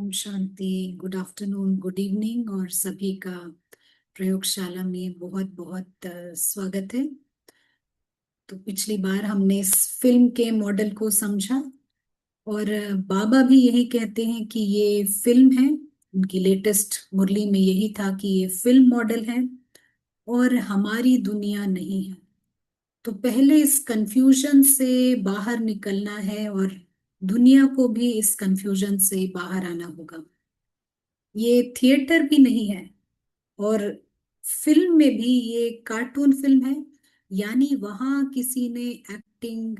Om Shanti. Good afternoon, good evening और सभी का प्रयोगशाला में बहुत बहुत स्वागत है। तो पिछली बार हमने इस फिल्म के मॉडल को समझा और बाबा भी यही कहते हैं कि ये फिल्म है। उनकी लेटेस्ट मुरली में यही था कि ये फिल्म मॉडल है और हमारी दुनिया नहीं है। तो पहले इस कंफ्यूजन से बाहर निकलना है और दुनिया को भी इस कंफ्यूजन से बाहर आना होगा। ये थिएटर भी नहीं है और फिल्म में भी ये कार्टून फिल्म है, यानी वहां किसी ने एक्टिंग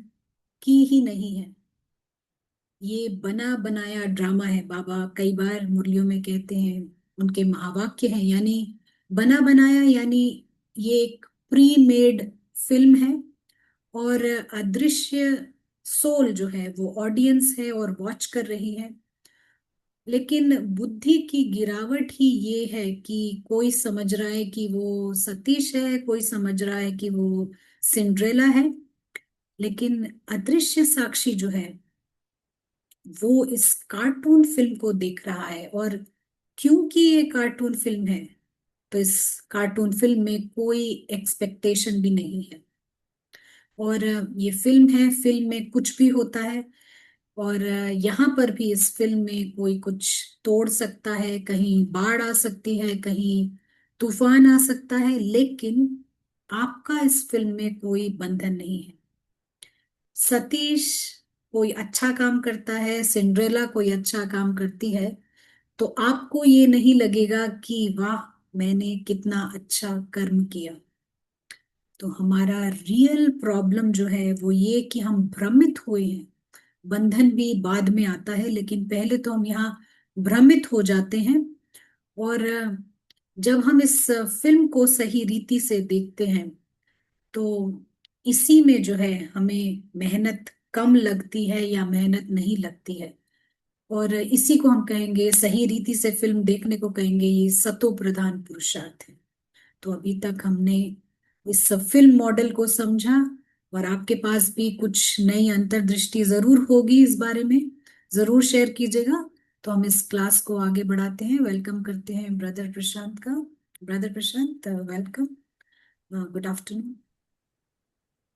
की ही नहीं है। ये बना बनाया ड्रामा है। बाबा कई बार मुरलियों में कहते हैं, उनके महावाक्य हैं, यानी बना बनाया, यानी ये एक प्री मेड फिल्म है और अदृश्य सोल जो है वो ऑडियंस है और वॉच कर रही है। लेकिन बुद्धि की गिरावट ही ये है कि कोई समझ रहा है कि वो सतीश है, कोई समझ रहा है कि वो सिंड्रेला है। लेकिन अदृश्य साक्षी जो है वो इस कार्टून फिल्म को देख रहा है। और क्योंकि ये कार्टून फिल्म है तो इस कार्टून फिल्म में कोई एक्सपेक्टेशन भी नहीं है। और ये फिल्म है, फिल्म में कुछ भी होता है। और यहाँ पर भी इस फिल्म में कोई कुछ तोड़ सकता है, कहीं बाढ़ आ सकती है, कहीं तूफान आ सकता है, लेकिन आपका इस फिल्म में कोई बंधन नहीं है। सतीश कोई अच्छा काम करता है, सिंड्रेला कोई अच्छा काम करती है, तो आपको ये नहीं लगेगा कि वाह, मैंने कितना अच्छा कर्म किया। तो हमारा रियल प्रॉब्लम जो है वो ये कि हम भ्रमित हुए हैं। बंधन भी बाद में आता है, लेकिन पहले तो हम यहाँ भ्रमित हो जाते हैं। और जब हम इस फिल्म को सही रीति से देखते हैं तो इसी में जो है हमें मेहनत कम लगती है या मेहनत नहीं लगती है। और इसी को हम कहेंगे, सही रीति से फिल्म देखने को कहेंगे, ये सतो प्रधान पुरुषार्थ है। तो अभी तक हमने इस फिल्म मॉडल को समझा और आपके पास भी कुछ नई अंतर्दृष्टि जरूर होगी इस बारे में, जरूर शेयर कीजिएगा। तो हम इस क्लास को आगे बढ़ाते हैं। वेलकम करते हैं ब्रदर प्रशांत का। Brother Prashant, welcome, good afternoon.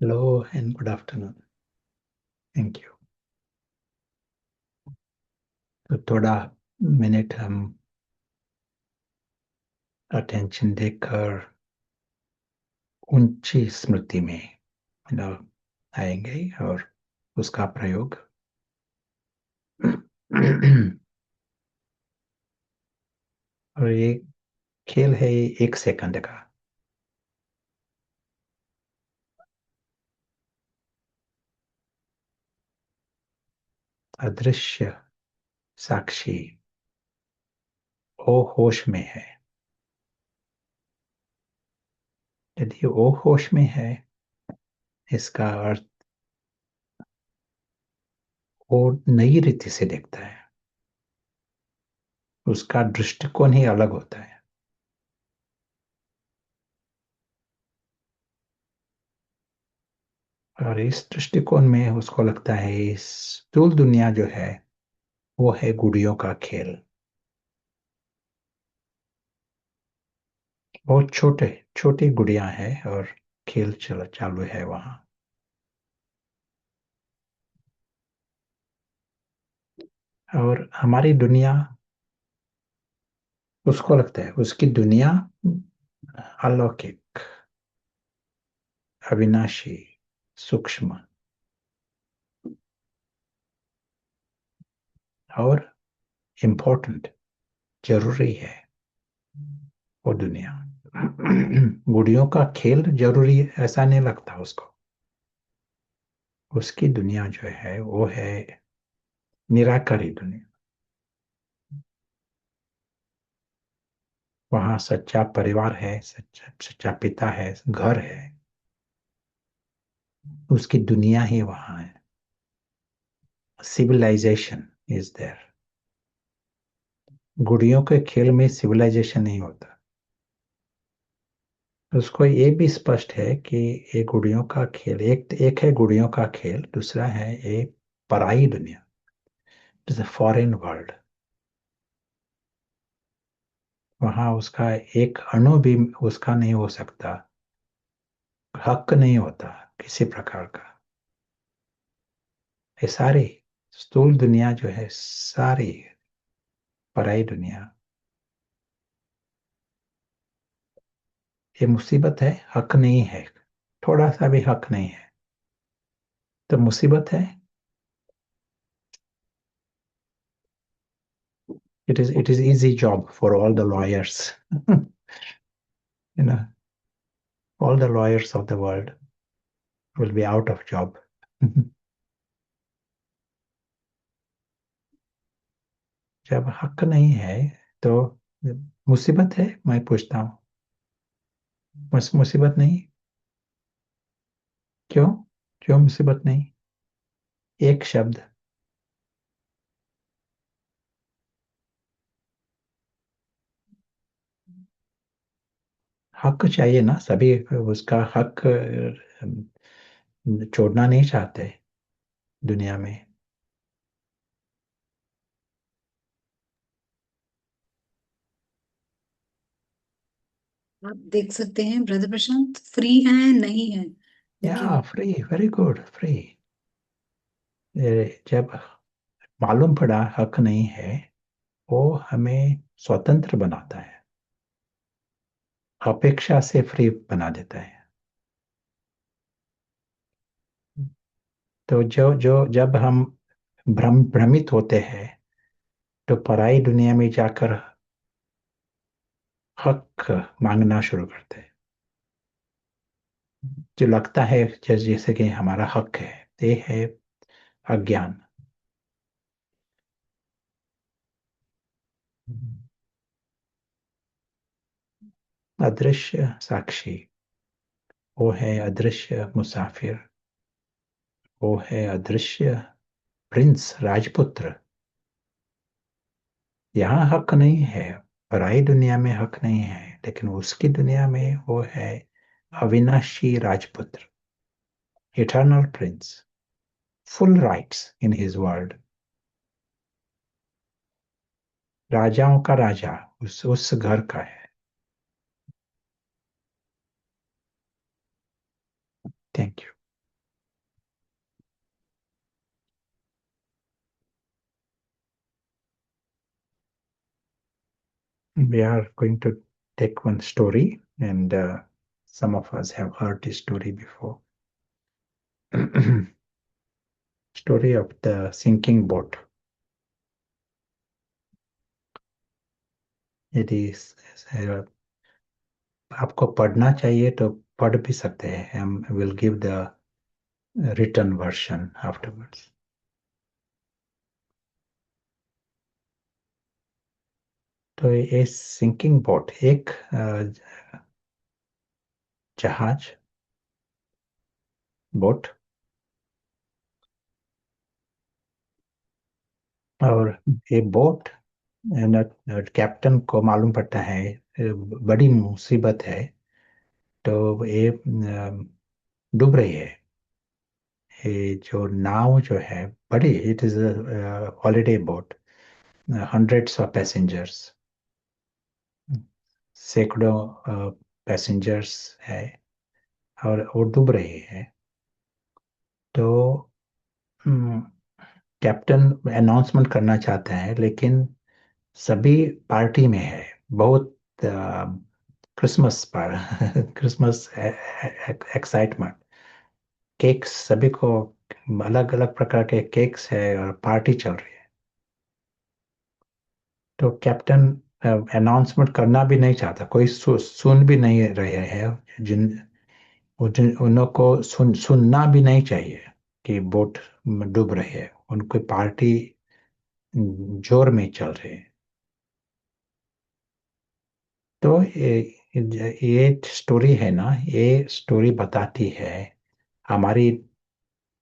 Hello and good afternoon. Thank you. तो थोड़ा मिनट हम अटेंशन देकर ऊंची स्मृति में आएंगे और उसका प्रयोग और ये खेल है 1 सेकंड का। अदृश्य साक्षी वो होश में है। यदि वो होश में है, इसका अर्थ वो नई रीति से देखता है, उसका दृष्टिकोण ही अलग होता है। और इस दृष्टिकोण में उसको लगता है इस स्थूल दुनिया जो है वो है गुड़ियों का खेल। बहुत छोटे छोटी गुड़िया है और खेल चालू है वहां। और हमारी दुनिया, उसको लगता है उसकी दुनिया अलौकिक, अविनाशी, सूक्ष्म और इम्पोर्टेंट, जरूरी है वो दुनिया। गुड़ियों का खेल जरूरी है ऐसा नहीं लगता उसको। उसकी दुनिया जो है वो है निराकारी दुनिया। वहां सच्चा परिवार है, सच्चा सच्चा पिता है, घर है, उसकी दुनिया ही वहां है। Civilisation is there. गुड़ियों के खेल में सिविलाइजेशन नहीं होता। उसको ये भी स्पष्ट है कि ये गुड़ियों का खेल, एक है गुड़ियों का खेल, दूसरा है एक पराई दुनिया, it is a foreign world. वहां उसका एक अणु भी उसका नहीं हो सकता, हक नहीं होता किसी प्रकार का। ये सारी स्थूल दुनिया जो है, सारी पराई दुनिया, ये मुसीबत है, हक नहीं है, थोड़ा सा भी हक नहीं है तो मुसीबत है। It is easy job for all the lawyers. you know all the lawyers of the world will be out of job. जब हक नहीं है तो मुसीबत है, मैं पूछता हूँ। मुसीबत नहीं? क्यों? क्यों मुसीबत नहीं? एक शब्द। हक चाहिए ना सभी, उसका हक छोड़ना नहीं चाहते दुनिया में। आप देख सकते हैं ब्रदर प्रशांत, फ्री है नहीं है, या लेकिन फ्री, वेरी गुड, फ्री। जब मालूम पड़ा हक नहीं है, वो हमें स्वतंत्र बनाता है, अपेक्षा से फ्री बना देता है। तो जो जो जब हम भ्रमित होते हैं तो पराई दुनिया में जाकर हक मांगना शुरू करते हैं, जो लगता है जैसे कि हमारा हक है। ये है अज्ञान। अदृश्य साक्षी, वो है अदृश्य मुसाफिर, वो है अदृश्य प्रिंस, राजपुत्र। यहाँ हक नहीं है, पराई दुनिया में हक नहीं है, लेकिन उसकी दुनिया में वो है अविनाशी राजपुत्र, eternal Prince, full rights in his world. राजाओं का राजा उस घर का है। Thank you. We are going to take one story, and some of us have heard this story before. Story of the sinking boat. यदि आपको पढ़ना चाहिए तो पढ़ भी सकते हैं, हम will give the written version afterwards. तो ये सिंकिंग बोट एक जहाज, बोट, और ये बोट कैप्टन को मालूम पड़ता है बड़ी मुसीबत है, तो ये डूब रही है। ये जो नाव जो है बड़ी, it is holiday boat, hundreds of passengers, सैकड़ों पैसेंजर्स है, और वो डूब रही है। तो कैप्टन अनाउंसमेंट करना चाहता है, लेकिन सभी पार्टी में है, बहुत क्रिसमस पर क्रिसमस एक्साइटमेंट, केक्स सभी को, अलग अलग प्रकार के केक्स है और पार्टी चल रही है। तो कैप्टन अनाउंसमेंट करना भी नहीं चाहता, कोई सुन भी नहीं रहे हैं, उन को सुनना भी नहीं चाहिए कि बोट डूब रही है, उनकी पार्टी जोर में चल रही है। तो ये स्टोरी है ना, ये स्टोरी बताती है हमारी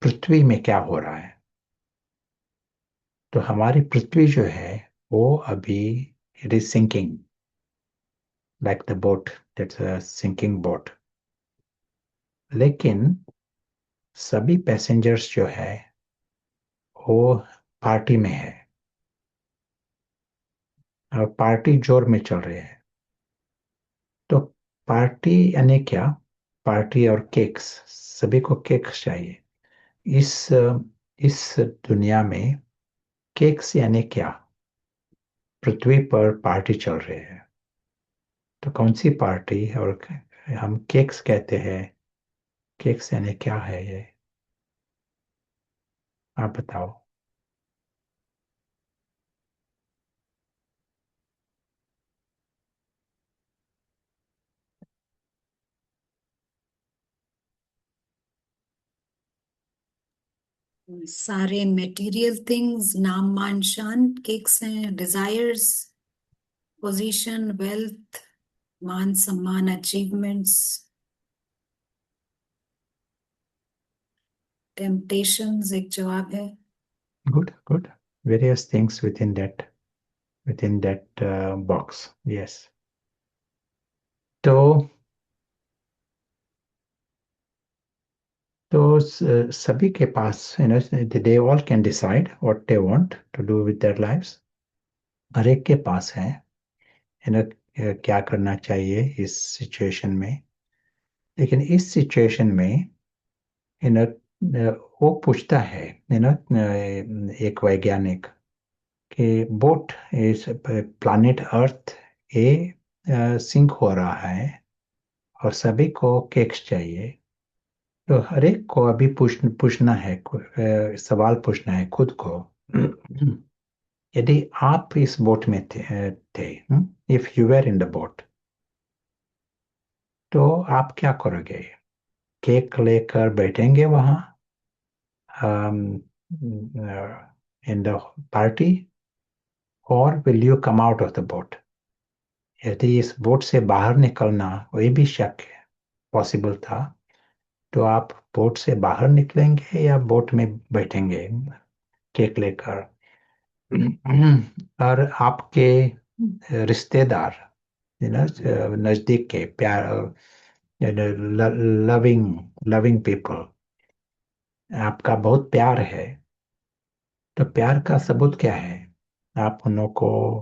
पृथ्वी में क्या हो रहा है। तो हमारी पृथ्वी जो है वो अभी, it is sinking like the boat, that's a sinking boat. लेकिन सभी पैसेंजर्स जो है वो पार्टी में है, और पार्टी जोर में चल रही है। पार्टी यानी क्या? पार्टी और केक्स, सभी को केक्स चाहिए। इस दुनिया में केक्स यानी क्या? पृथ्वी पर पार्टी चल रही है, तो कौन सी पार्टी? और हम केक्स कहते हैं। केक्स यानी क्या है ये? आप बताओ। सारे मटेरियल थिंग्स, नाम मान शान केक्स हैं, डिजायर्स, पोजीशन, वेल्थ, मान सम्मान, अचीवमेंट्स, टेम्पटेशंस एक जवाब है। Good good. Various things within that box. Yes. तो सभी के पास, they all can decide what they want to do with their lives. हर एक के पास है, क्या करना चाहिए इस सिचुएशन में। लेकिन इस सिचुएशन में वो पूछता है, एक वैज्ञानिक, कि बोट इस प्लानिट अर्थ ए सिंक हो रहा है और सभी को केक्स चाहिए। तो हर एक को अभी पूछना है, सवाल पूछना है खुद को। यदि आप इस बोट में थे, if you were in the boat, तो आप क्या करोगे? केक लेकर बैठेंगे वहां इन द पार्टी, और will you come out of the boat? यदि इस बोट से बाहर निकलना वही भी शक पॉसिबल था, तो आप बोट से बाहर निकलेंगे या बोट में बैठेंगे केक लेकर? और आपके रिश्तेदार, नजदीक के प्यार, लविंग लविंग पीपल, आपका बहुत प्यार है, तो प्यार का सबूत क्या है? आप उन्हों को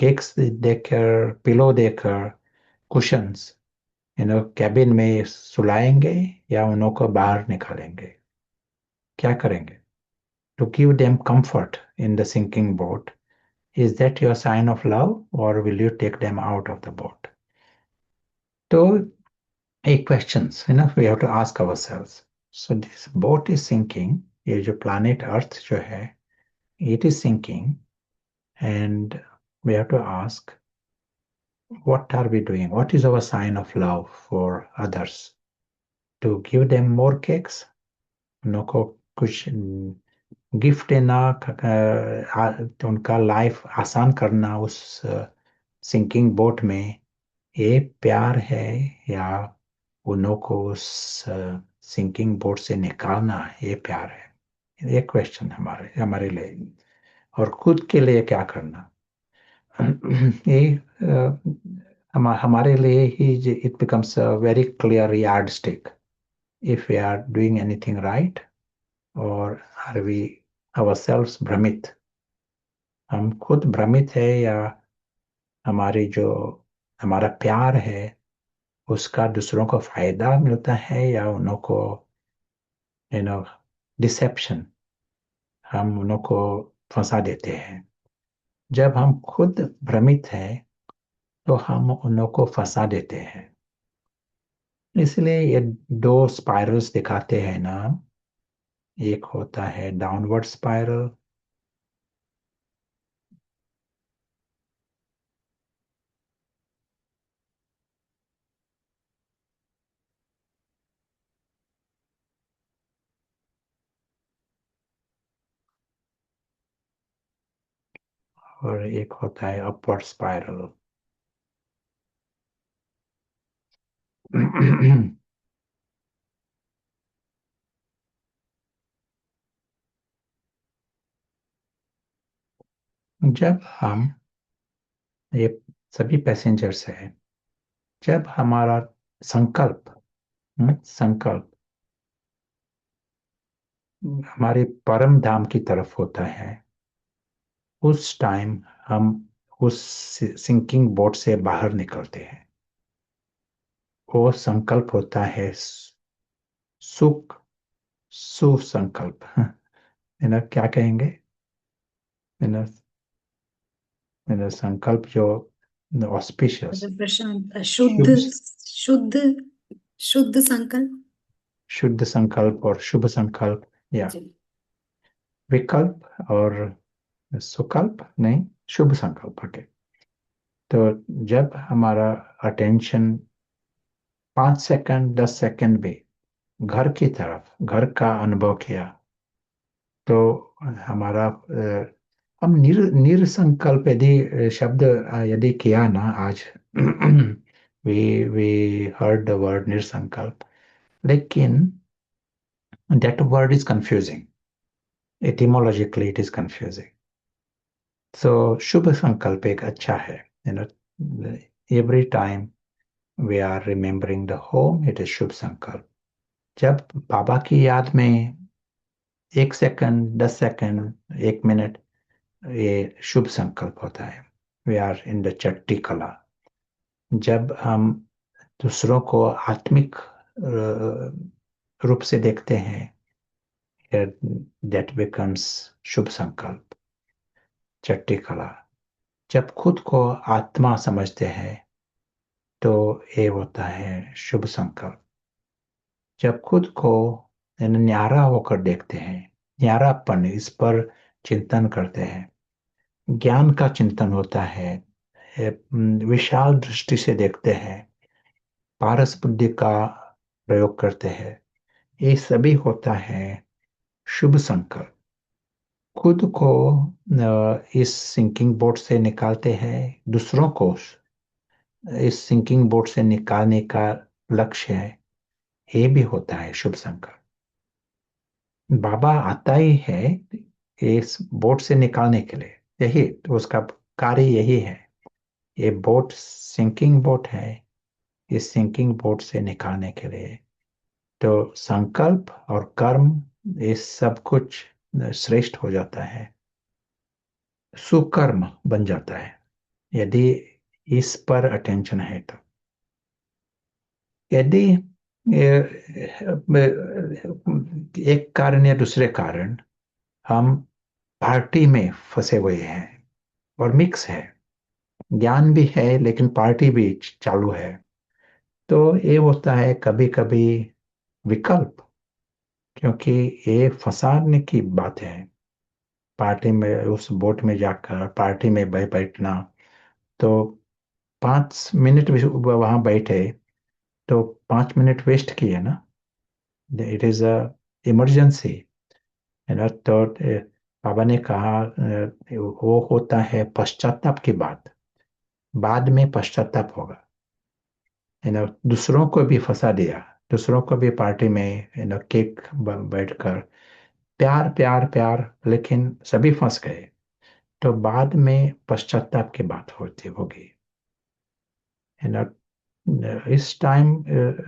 केक्स देकर, पिलो देकर, कुशंस, कैबिन में सुलाएंगे, या उन्हों को बाहर निकालेंगे? क्या करेंगे? To give them comfort in the sinking boat, is that your sign of love, or will you take them out of the boat? So, a questions, we have to ask ourselves. So this boat is sinking, ये जो planet Earth जो है, it is sinking, and we have to ask, what are we doing? What is our sign of love for others? To give them more cakes? उनको कुछ gift देना, तो उनका life आसान करना उस सिंकिंग बोट में, ये प्यार है? या उन्हों को उस सिंकिंग बोट से निकालना, ये प्यार है? ये क्वेश्चन हमारे हमारे लिए। और खुद के लिए क्या करना, ये हमारे लिए ही it becomes a very clear yard stick, if we are doing anything right, और आर वी ourselves भ्रमित? हम खुद भ्रमित है, या हमारी जो हमारा प्यार है उसका दूसरों को फायदा मिलता है, या उन्हों को यू नो डिसेप्शन, हम उन्हों को फंसा देते हैं? जब हम खुद भ्रमित हैं, तो हम उन्हों को फंसा देते हैं। इसलिए ये दो स्पाइरल्स दिखाते हैं ना। एक होता है डाउनवर्ड स्पाइरल, और एक होता है अपवर्ड स्पाइरल। जब हम, ये सभी पैसेंजर्स हैं, जब हमारा संकल्प संकल्प हमारे परम धाम की तरफ होता है, उस टाइम हम उस सिंकिंग बोट से बाहर निकलते हैं। वो संकल्प होता है सुख सुसंकल्प। क्या कहेंगे? इन संकल्प जो ऑस्पिशियस, मतलब प्रशांत, शुभ, शुद्ध, शुद्ध, शुद्ध संकल्प। शुद्ध संकल्प और शुभ संकल्प, या जी। विकल्प और सुकल्प नहीं, शुभ संकल्प। ओके। तो जब हमारा अटेंशन 5 सेकंड 10 सेकंड भी घर की तरफ, घर का अनुभव किया, तो हमारा हम निरसंकल्प यदि शब्द यदि किया ना आज, वी heard the word निरसंकल्प, लेकिन that word is confusing. Etymologically it is confusing. So शुभ संकल्प एक अच्छा है, you know, every time we are remembering the home, it is शुभ संकल्प। जब बाबा की याद में 1 सेकंड 10 सेकंड 1 मिनट, ये शुभ संकल्प होता है। वी आर इन द चट्टी कला। जब हम दूसरों को आत्मिक रूप से देखते हैं, दैट बिकम्स शुभ संकल्प, चट्टी कला। जब खुद को आत्मा समझते हैं, तो ये होता है शुभ संकल्प। जब खुद को न्यारा होकर देखते हैं, न्यारापन, इस पर चिंतन करते हैं, ज्ञान का चिंतन होता है, विशाल दृष्टि से देखते हैं, पारस बुद्धि का प्रयोग करते हैं, ये सभी होता है शुभ संकल्प। खुद को इस सिंकिंग बोट से निकालते हैं, दूसरों को इस सिंकिंग बोट से निकालने का लक्ष्य है, ये भी होता है शुभ संकल्प। बाबा आता ही है इस बोट से निकालने के लिए, यही तो उसका कार्य यही है। ये बोट सिंकिंग बोट है, इस सिंकिंग बोट से निकालने के लिए। तो संकल्प और कर्म, ये सब कुछ श्रेष्ठ हो जाता है, सुकर्म बन जाता है, यदि इस पर अटेंशन है तो। यदि एक कारण या दूसरे कारण हम पार्टी में फंसे हुए हैं और मिक्स है, ज्ञान भी है लेकिन पार्टी भी चालू है, तो ये होता है कभी कभी विकल्प। क्योंकि ये फंसाने की बात है, पार्टी में उस बोट में जाकर पार्टी में बैठना, तो 5 मिनट वहां बैठे, तो 5 मिनट वेस्ट किए ना। इट इज अ इमरजेंसी, है ना। तो बाबा ने कहा वो होता है पश्चाताप की बात, बाद में पश्चाताप होगा, है ना। दूसरों को भी फंसा दिया, दूसरों को भी पार्टी में, है ना, केक बैठकर प्यार प्यार प्यार, लेकिन सभी फंस गए, तो बाद में पश्चाताप की बात होती होगी, है ना। इस टाइम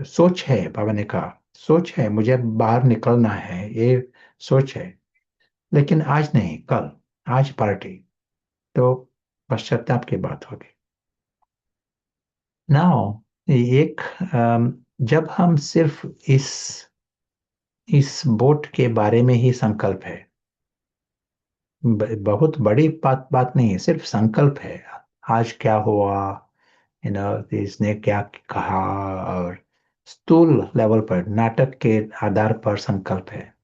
सोच है, बाबा ने कहा सोच है, मुझे बाहर निकलना है, ये सोच है, लेकिन आज नहीं, कल, आज पार्टी, तो पश्चाताप की बात होगी। नाउ एक जब हम सिर्फ इस बोट के बारे में ही संकल्प है, बहुत बड़ी बात नहीं है, सिर्फ संकल्प है, आज क्या हुआ, इसने क्या कहा, और स्थूल लेवल पर नाटक के आधार पर संकल्प है,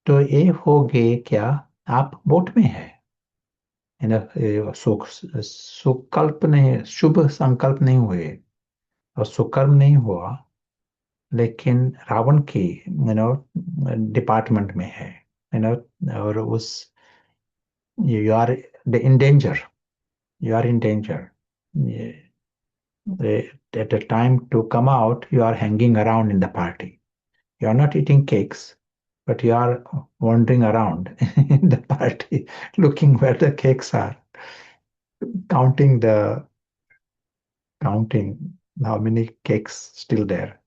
तो ये हो गए क्या, आप बोट में है ना। सुख सुकल्प नहीं, शुभ संकल्प नहीं हुए और सुकर्म नहीं हुआ, लेकिन रावण की डिपार्टमेंट में है ना। और उस, you are in danger, you are in danger. At the time to come out, you are hanging around in the party. You are not eating cakes, but you are wandering around in the party, looking where the cakes are, counting counting how many cakes still there.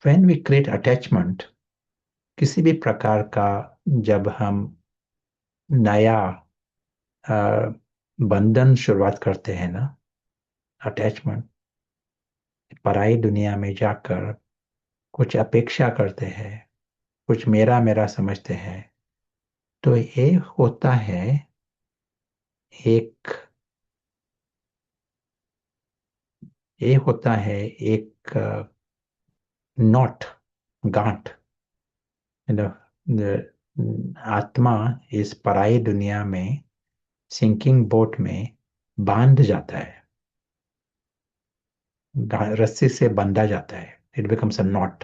When we create attachment, किसी भी प्रकार का, जब हम नया बंधन शुरुआत करते हैं ना, अटैचमेंट, पराई दुनिया में जाकर कुछ अपेक्षा करते हैं, कुछ मेरा मेरा समझते हैं। तो एक ये होता है एक नॉट, गांठ, you know, आत्मा इस पराई दुनिया में, सिंकिंग बोट में बांध जाता है, रस्सी से बंधा जाता है, इट बिकम्स अ नॉट।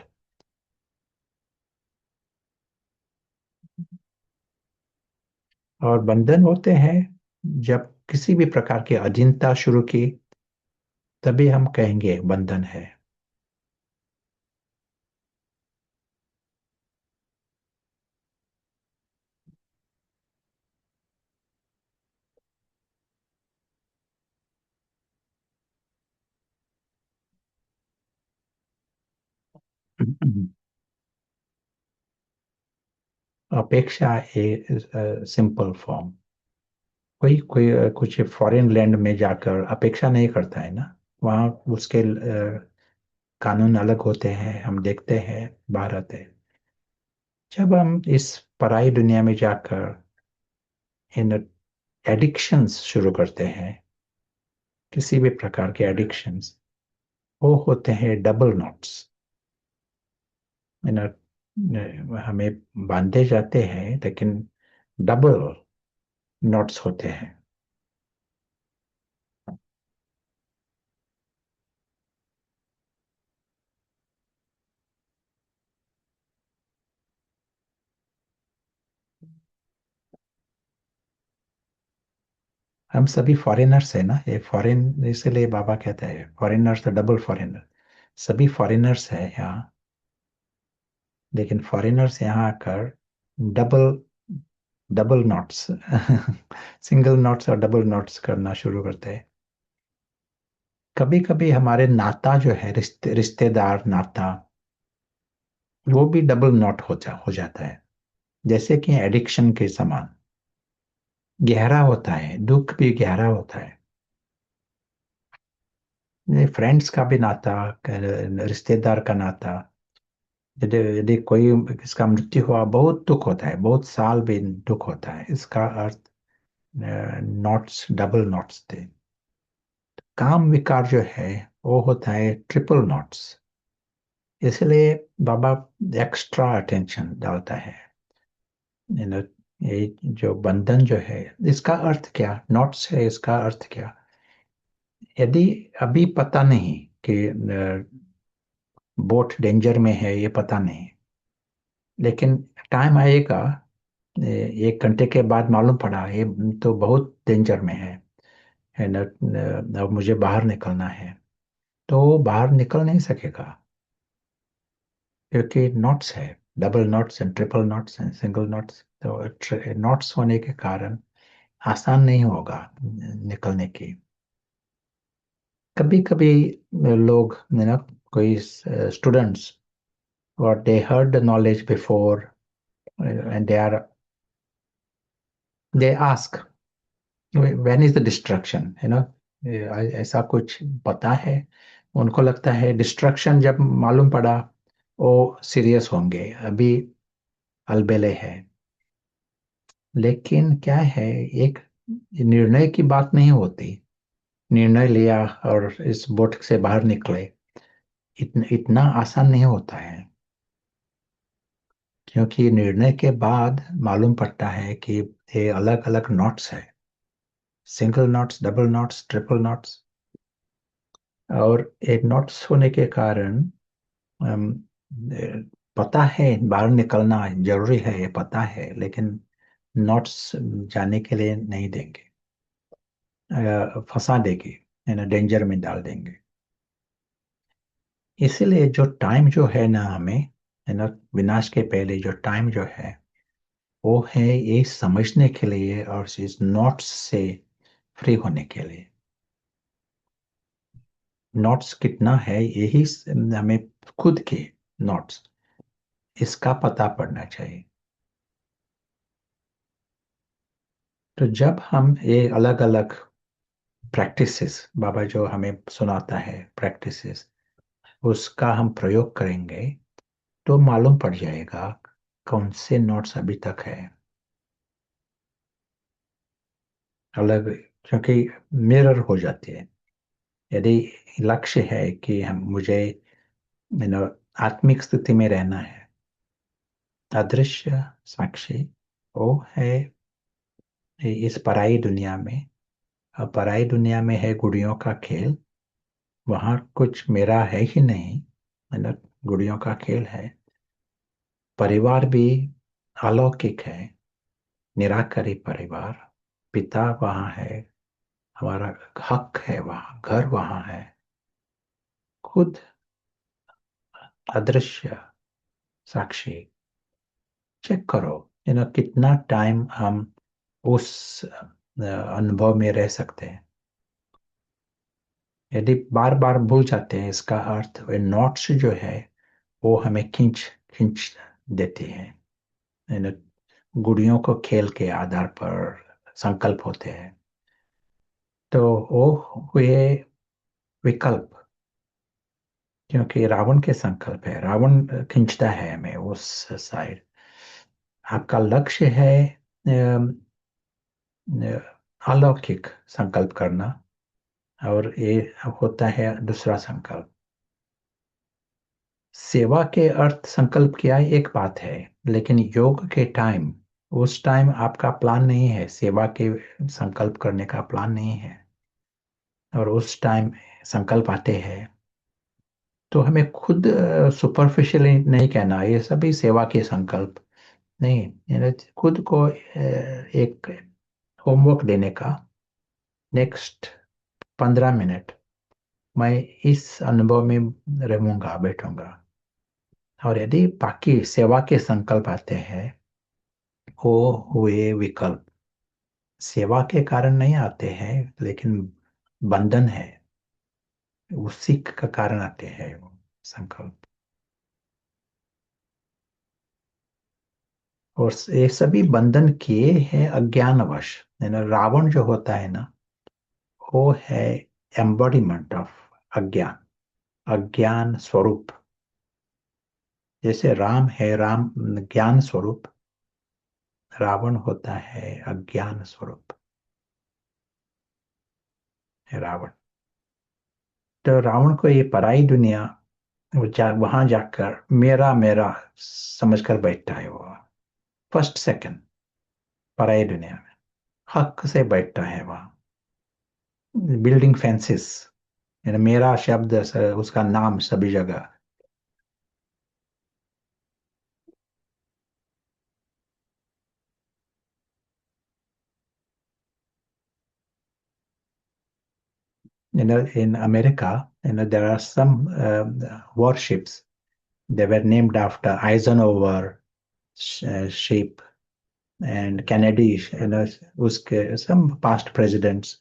और बंधन होते हैं जब किसी भी प्रकार की अधीनता शुरू की, तभी हम कहेंगे बंधन है। अपेक्षा ए सिंपल फॉर्म। कोई कोई कुछ फॉरेन लैंड में जाकर अपेक्षा नहीं करता है ना, वहाँ उसके कानून अलग होते हैं, हम देखते हैं बाहर आते हैं। जब हम इस पराई दुनिया में जाकर इन एडिक्शंस शुरू करते हैं, किसी भी प्रकार के एडिक्शंस, वो होते हैं डबल नॉट्स। इन हमें बांधे जाते हैं, लेकिन डबल नॉट्स होते हैं। हम सभी फॉरेनर्स हैं ना, ये फॉरेन, इसलिए बाबा कहता है फॉरेनर्स, तो डबल फॉरेनर, सभी फॉरेनर्स है यहाँ। लेकिन फॉरेनर्स यहाँ आकर double double knots single knots और डबल नॉट्स करना शुरू करते हैं। कभी कभी हमारे नाता जो है, रिश्तेदार नाता, वो भी डबल नॉट हो जाता है, जैसे कि एडिक्शन के समान। गहरा होता है, दुख भी गहरा होता है। फ्रेंड्स का भी नाता, रिश्तेदार का नाता, यदि यदि कोई इसका मृत्यु हुआ, बहुत दुख होता है, बहुत साल भी दुख होता है। इसका अर्थ नॉट्स, डबल नॉट्स थे। काम विकार जो है वो होता है ट्रिपल नॉट्स। इसलिए बाबा एक्स्ट्रा अटेंशन डालता है। you know, ये जो बंधन जो है, इसका अर्थ क्या, नॉट्स है, इसका अर्थ क्या? यदि अभी पता नहीं कि बोट डेंजर में है, ये पता नहीं, लेकिन टाइम आएगा, 1 घंटे के बाद मालूम पड़ा ये तो बहुत डेंजर में है न, अब मुझे बाहर निकलना है, तो वो बाहर निकल नहीं सकेगा, क्योंकि नॉट्स है, double knots and triple knots and single knots. तो नॉट्स होने के कारण आसान नहीं होगा निकलने की। कभी कभी लोग, कोई students, what they heard the knowledge before, and they ask when is the destruction, ऐसा कुछ पता है? उनको लगता है डिस्ट्रक्शन जब मालूम पड़ा वो सीरियस होंगे, अभी अलबेले है। लेकिन क्या है, एक निर्णय की बात नहीं होती। निर्णय लिया और इस बोट से बाहर निकले, इतना आसान नहीं होता है, क्योंकि निर्णय के बाद मालूम पड़ता है कि ये अलग अलग नॉट्स है, single knots, double knots, triple knots. और एक नॉट्स होने के कारण पता है बाहर निकलना जरूरी है, ये पता है, लेकिन नॉट्स जाने के लिए नहीं देंगे, फंसा देगी, डेंजर में डाल देंगे। इसीलिए जो टाइम जो है ना हमें, विनाश के पहले जो टाइम जो है, वो है ये समझने के लिए और इस नॉट्स से फ्री होने के लिए। नोट्स कितना है, यही हमें खुद के नोट्स, इसका पता पड़ना चाहिए। तो जब हम ये अलग अलग प्रैक्टिसेस, बाबा जो हमें सुनाता है प्रैक्टिसेस, उसका हम प्रयोग करेंगे तो मालूम पड़ जाएगा कौन से नोट्स अभी तक है अलग, क्योंकि मिरर हो जाती है। यदि लक्ष्य है कि हम मुझे आत्मिक स्थिति में रहना है, अदृश्य साक्षी वो है इस पराई दुनिया में। अब पराई दुनिया में है गुड़ियों का खेल, वहां कुछ मेरा है ही नहीं, गुड़ियों का खेल है। परिवार भी अलौकिक है, निराकारी परिवार। पिता वहां है, हमारा हक है वहां, घर वहां है। खुद अदृश्य साक्षी, चेक करो कितना टाइम हम उस अनुभव में रह सकते हैं। यदि बार बार भूल जाते हैं, इसका अर्थ वे नोट्स जो है वो हमें खींच खींच देती है। गुड़ियों को खेल के आधार पर संकल्प होते हैं, तो वो हुए विकल्प, क्योंकि रावण के संकल्प है, रावण खींचता है हमें उस साइड। आपका लक्ष्य है अम, अलौकिक संकल्प करना, और ये होता है दूसरा संकल्प। सेवा के अर्थ संकल्प किया एक बात है, लेकिन योग के टाइम, उस टाइम आपका प्लान नहीं है, सेवा के संकल्प करने का प्लान नहीं है, और उस टाइम संकल्प आते हैं, तो हमें खुद सुपरफिशियली नहीं कहना ये सभी सेवा के संकल्प नहीं। खुद को एक होमवर्क देने का, नेक्स्ट 15 मिनट मैं इस अनुभव में रहूंगा, बैठूंगा। और यदि बाकी सेवा के संकल्प आते हैं, वो हुए विकल्प, सेवा के कारण नहीं आते हैं, लेकिन बंधन है, उसी का कारण आते हैं वो संकल्प। और ये सभी बंधन किए हैं अज्ञानवश। रावण जो होता है ना, वो है एम्बॉडीमेंट ऑफ अज्ञान, अज्ञान स्वरूप। जैसे राम है, राम ज्ञान स्वरूप, रावण होता है अज्ञान स्वरूप, है रावण। तो रावण को ये पराई दुनिया, वहां जाकर मेरा मेरा समझकर बैठता है वो, फर्स्ट सेकंड पराई दुनिया में हक से बैठता है वहां। बिल्डिंग फेंसेस, मेरा शब्द उसका नाम सभी जगह। In America, there are some warships. They were named after Eisenhower ship, and Kennedy. Some past presidents.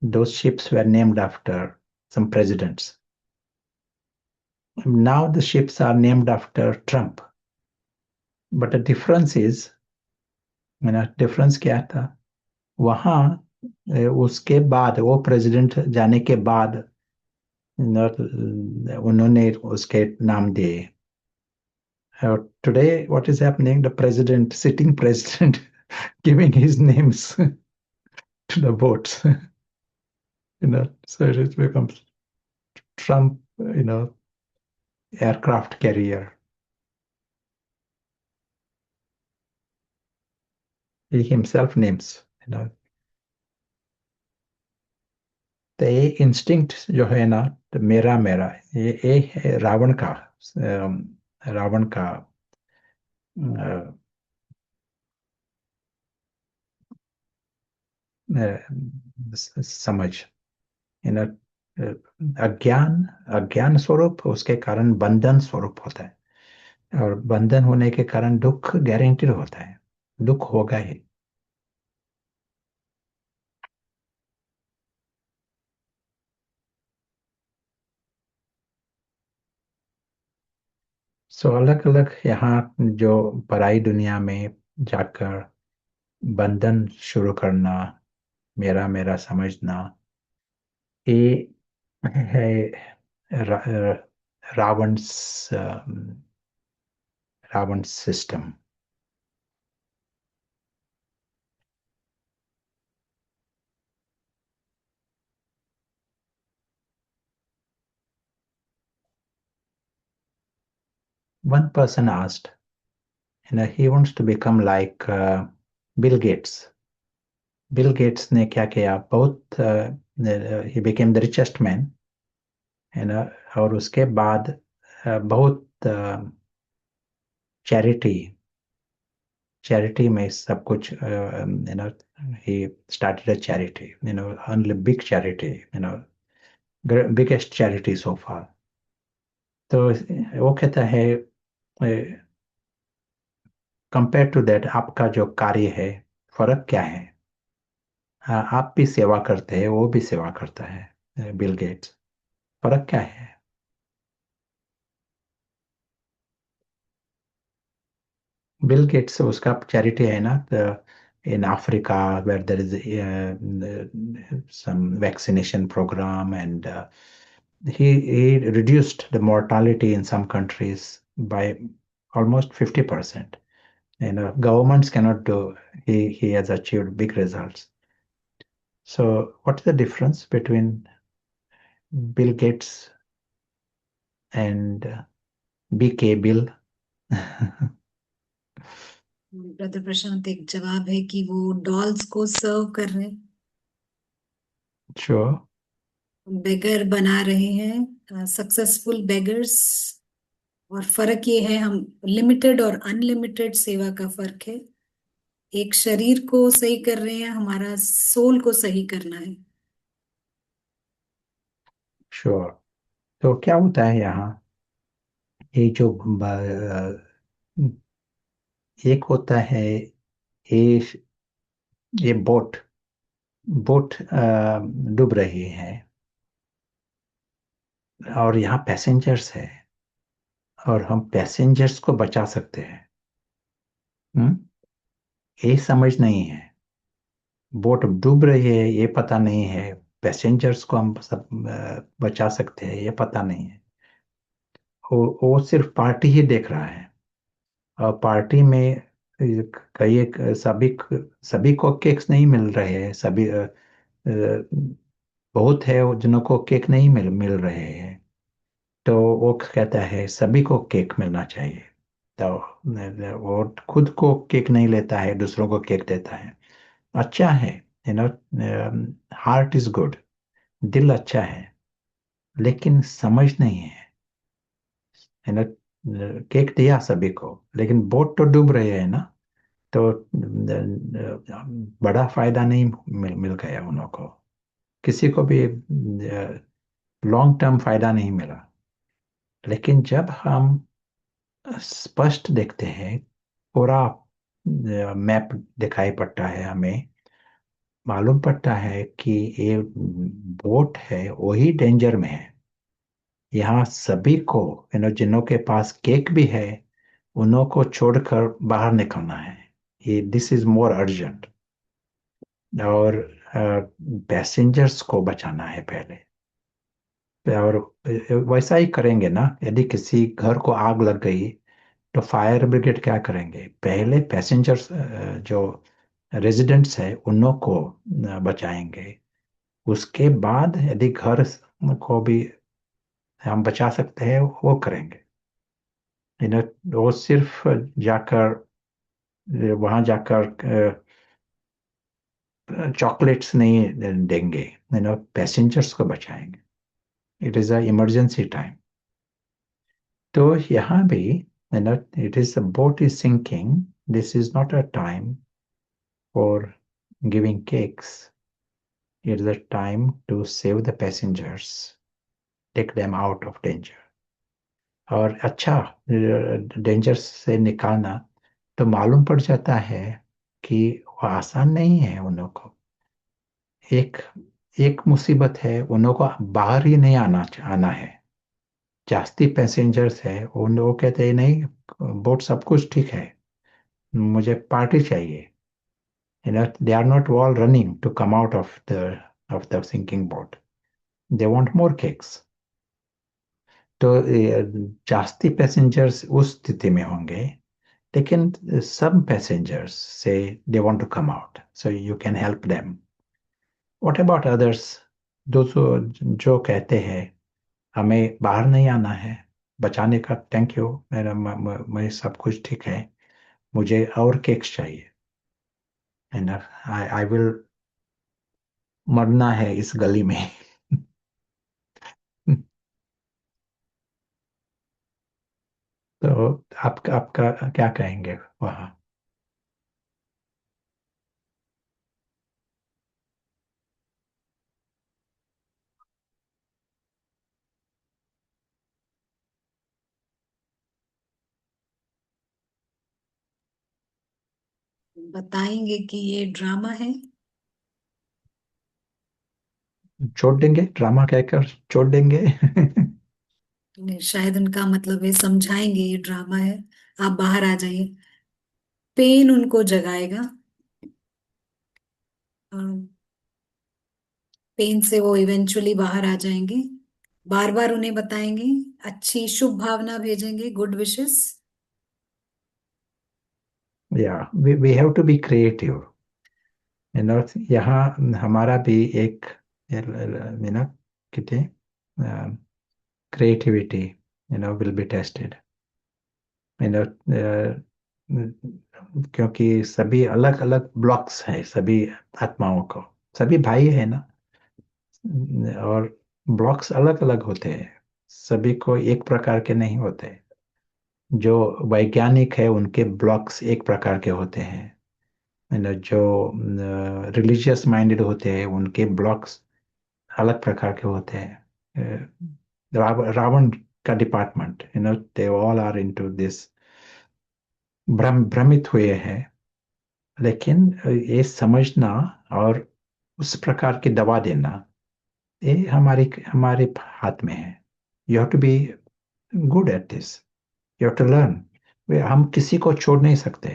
Those ships were named after some presidents. Now the ships are named after Trump. But the difference is, difference क्या था? वहां उसके बाद, वो president जाने के बाद उन्होंने उसके नाम दिए। Today, what is happening? The president, sitting president, giving his names to the boats. So it becomes Trump, aircraft carrier. He himself names. तो ये इंस्टिंक्ट जो है ना, तो मेरा मेरा, ये है रावण का, रावण का समझ। इन अज्ञान, अज्ञान स्वरूप, उसके कारण बंधन स्वरूप होता है, और बंधन होने के कारण दुख गारंटीड होता है, दुख होगा ही। सो अलग अलग यहाँ जो पराई दुनिया में जाकर बंधन शुरू करना, मेरा मेरा समझना, ये है रा, Ravan Ravan system. 1 person asked, he wants to become like Bill Gates. Bill Gates ने क्या किया, बहुत he became the richest man, है ना। और उसके बाद बहुत चैरिटी चैरिटी में सब कुछ, he started a charity, big charity, biggest charity so far. तो वो कहता है, कंपेयर टू दैट आपका जो कार्य है, फर्क क्या है। हाँ, आप भी सेवा करते हैं, वो भी सेवा करता है, बिल गेट्स। फर्क क्या है। बिल गेट्स उसका चैरिटी है ना, in Africa where there is some vaccination programme, and he reduced the mortality in some countries by almost 50%. Governments cannot do. He has achieved big results. So, what's the difference between Bill Gates and BK Bill? Brother Prashant, एक जवाब है कि वो dolls को सर्व कर रहे हैं, Sure. बेगर बना रहे हैं, सक्सेसफुल बेगर्स। और फर्क ये है, हम लिमिटेड और अनलिमिटेड सेवा का फर्क है। एक शरीर को सही कर रहे हैं, हमारा सोल को सही करना है। Sure. तो क्या होता है यहाँ, ये जो एक होता है, ये ये बोट बोट डूब रही है, और यहाँ पैसेंजर्स है, और हम पैसेंजर्स को बचा सकते हैं। हम्म ये समझ नहीं है। बोट डूब रही है, ये पता नहीं है। पैसेंजर्स को हम सब बचा सकते हैं, ये पता नहीं है। वो सिर्फ पार्टी ही देख रहा है, और पार्टी में कई सभी सभी को केक्स नहीं मिल रहे हैं, सभी बहुत है जिनको केक नहीं मिल रहे हैं। तो वो कहता है सभी को केक मिलना चाहिए। तो वो खुद को केक नहीं लेता है, दूसरों को केक देता है। अच्छा है, you know heart is good, दिल अच्छा है, लेकिन समझ नहीं है। यू नो केक दिया सभी को, लेकिन बोट तो डूब रहे हैं ना। तो बड़ा फायदा नहीं मिल गया उन लोगों को, किसी को भी लॉन्ग टर्म फायदा नहीं मिला। लेकिन जब हम स्पष्ट देखते हैं, पूरा मैप दिखाई पड़ता है, हमें मालूम पड़ता है कि ये बोट है वही डेंजर में है। यहाँ सभी को, जिनों के पास केक भी है, उन्हों को छोड़कर बाहर निकलना है। ये दिस इज मोर अर्जेंट, और पैसेंजर्स को बचाना है पहले। और वैसा ही करेंगे ना, यदि किसी घर को आग लग गई, तो फायर ब्रिगेड क्या करेंगे, पहले पैसेंजर्स जो रेजिडेंट्स है उन्हों को बचाएंगे। उसके बाद यदि घर को भी हम बचा सकते हैं, वो करेंगे। वो सिर्फ जाकर वहां जाकर चॉकलेट्स नहीं देंगे, पैसेंजर्स को बचाएंगे। It is a emergency time. तो यहाँ भी, it is boat is sinking, this is not a time for giving cakes. It is a time to save the passengers, take them out of danger. और अच्छा, danger से निकालना, तो मालूम पड़ जाता है कि वो आसान नहीं है उन लोगों को। एक एक मुसीबत है, उन लोगों को बाहर ही नहीं आना है। जास्ती पैसेंजर्स है, उन लोग कहते हैं नहीं, बोट सब कुछ ठीक है, मुझे पार्टी चाहिए। They are not all running to come out of the sinking boat. They want more cakes. तो जास्ती पैसेंजर्स उस स्थिति में होंगे, लेकिन some passengers say they want to come out, so you can help them. What about others? जो कहते हैं हमें बाहर नहीं आना है, बचाने का थैंक यू, मैं सब कुछ ठीक है, मुझे और केक्स चाहिए, एंड आई विल मरना है इस गली में. तो आपका क्या कहेंगे वहाँ? बताएंगे कि ये ड्रामा है? छोड़ देंगे, ड्रामा कहकर छोड़ देंगे. शायद उनका मतलब है समझाएंगे ये ड्रामा है, आप बाहर आ जाइए। पेन उनको जगाएगा, पेन से वो इवेंचुअली बाहर आ जाएंगे। बार बार उन्हें बताएंगे, अच्छी शुभ भावना भेजेंगे, गुड विशेस। या we have to be creative. यहाँ हमारा भी एक कितने creativity will be tested. you know uh, क्योंकि सभी अलग अलग ब्लॉक्स हैं, सभी आत्माओं को, सभी भाई है ना, और ब्लॉक्स अलग अलग होते हैं, सभी को एक प्रकार के नहीं होते. जो वैज्ञानिक है उनके ब्लॉक्स एक प्रकार के होते हैं, जो रिलीजियस माइंडेड होते हैं उनके ब्लॉक्स अलग प्रकार के होते हैं. रावण का department, they all are into this, भ्रमित हुए हैं. लेकिन ये समझना और उस प्रकार की दवा देना, ये हमारे हमारे हाथ में है. You have to be good at this, you have to learn. हम किसी को छोड़ नहीं सकते.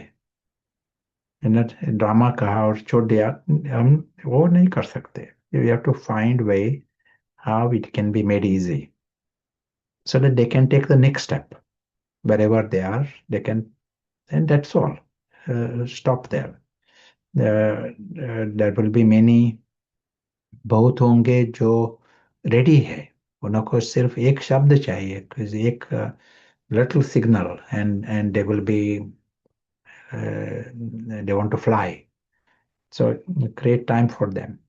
ड्रामा कहा और छोड़ दिया, हम वो नहीं कर सकते. You have to find way how it can be made easy, so that they can take the next step wherever they are. They can, and that's all. Stop there. There will be many, बहुत होंगे जो ready है, उनको सिर्फ एक शब्द चाहिए, एक little signal, and they will be they want to fly. So create time for them,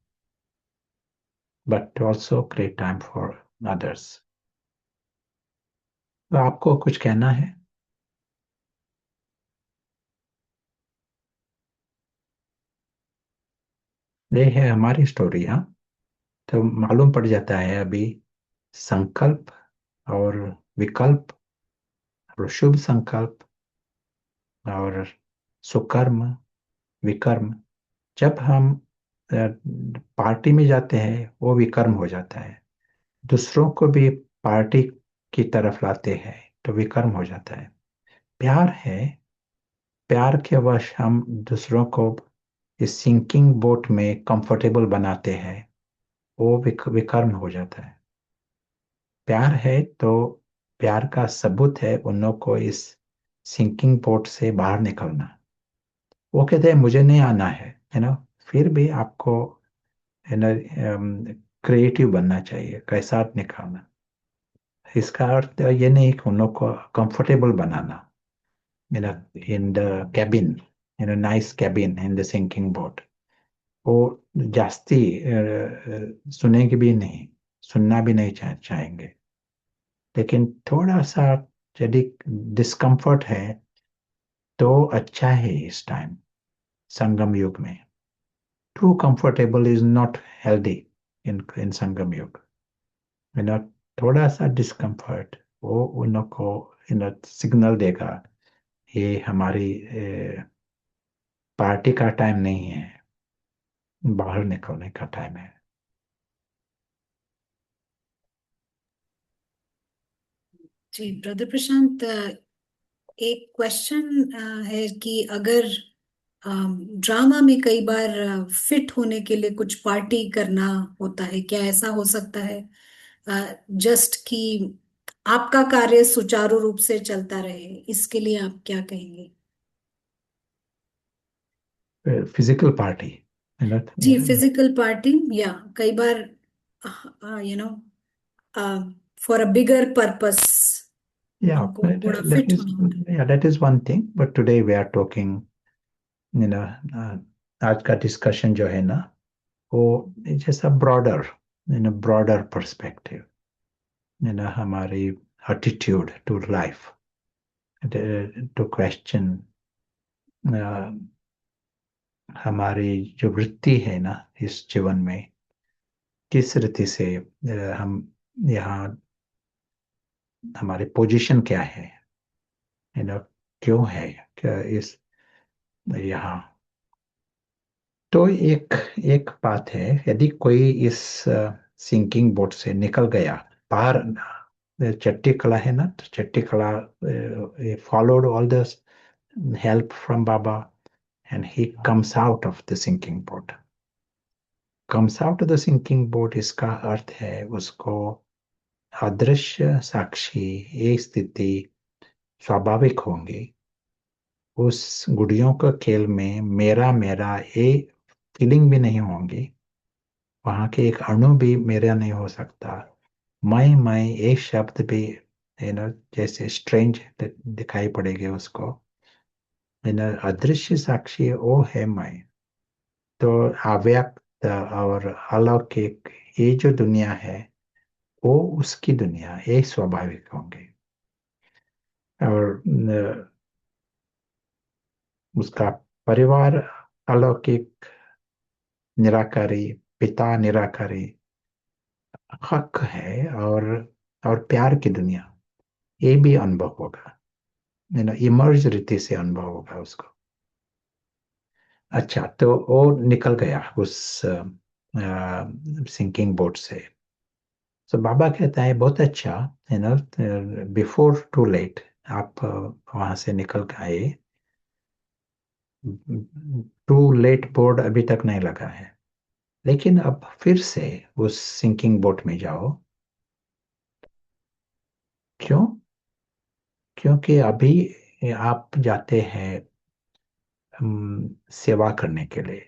but also create time for others. तो आपको कुछ कहना है? ये है हमारी स्टोरी. हाँ, तो मालूम पड़ जाता है अभी संकल्प और विकल्प और शुभ संकल्प और सुकर्म विकर्म, जब हम पार्टी में जाते हैं वो विकर्म हो जाता है. दूसरों को भी पार्टी की तरफ लाते हैं तो विकर्म हो जाता है. प्यार है, प्यार के वश हम दूसरों को इस सिंकिंग बोट में कंफर्टेबल बनाते हैं, वो विकर्म हो जाता है. प्यार है तो प्यार का सबूत है उन लोग को इस सिंकिंग बोट से बाहर निकलना. वो कहते हैं मुझे नहीं आना है ना, फिर भी आपको है ना क्रिएटिव बनना चाहिए, कैसा निकालना. इसका अर्थ ये नहीं कि उन लोग को कंफर्टेबल बनाना, in the cabin, nice cabin in the sinking boat. वो जास्ती सुनेंगे भी नहीं, सुनना भी नहीं चाहेंगे. लेकिन थोड़ा सा यदि डिस्कम्फर्ट है तो अच्छा है इस टाइम, संगम युग में. Too comfortable is not healthy in Sangam Yug. You no थोड़ा सा डिस्कम्फर्ट वो उनको सिग्नल देगा, ये हमारी पार्टी का टाइम नहीं है, बाहर निकलने का टाइम है. जी ब्रदर प्रशांत, एक क्वेश्चन है कि अगर ड्रामा में कई बार फिट होने के लिए कुछ पार्टी करना होता है, क्या ऐसा हो सकता है जस्ट कि आपका कार्य सुचारू रूप से चलता रहे, इसके लिए आप क्या कहेंगे? फिजिकल पार्टी है ना। जी, फिजिकल पार्टी, या कई बार you know for a bigger purpose Yeah, हमको थोड़ा that फिट is, होना होता है। yeah, that is one thing. But today we are talking, you know, uh, आज का डिस्कशन जो है ना, वो जैसा ब्रॉडर, ब्रॉडर पर्सपेक्टिव, हमारी attitude to life, to question हमारी जो वृत्ति है ना इस जीवन में, किस रीति से हम यहाँ, हमारी पोजीशन क्या है, क्यों है, क्या इस यहाँ। तो एक एक बात है, यदि कोई इस सिंकिंग बोट से निकल गया बाहर, चट्टी कला है ना, तो चट्टी कला followed all the help from Baba, and he comes out of the sinking boat. Comes out of the sinking boat, इसका अर्थ है उसको अदृश्य साक्षी ये स्थिति स्वाभाविक होंगी। उस गुड़ियों का खेल में मेरा मेरा ये फीलिंग भी नहीं होंगी। वहां के एक अणु भी मेरा नहीं हो सकता। मैं ये शब्द भी जैसे स्ट्रेंज दिखाई पड़ेगी उसको। अदृश्य साक्षी वो है मैं। तो अव्यक्त और अलौकिक ये जो दुनिया है, वो उसकी दुनिया ये स्वाभाविक होंगे। और उसका परिवार अलौकिक, निराकारी, पिता निराकारी, हक है, और प्यार की दुनिया ये भी अनुभव होगा। इमर्ज रीति से अनुभव होगा उसको। अच्छा, तो वो निकल गया उस सिंकिंग बोट से। तो बाबा कहता है बहुत अच्छा, बिफोर टू लेट, आप वहां से निकल के आए। टू लेट बोर्ड अभी तक नहीं लगा है, लेकिन अब फिर से उस सिंकिंग बोट में जाओ। क्यों? क्योंकि अभी आप जाते हैं सेवा करने के लिए।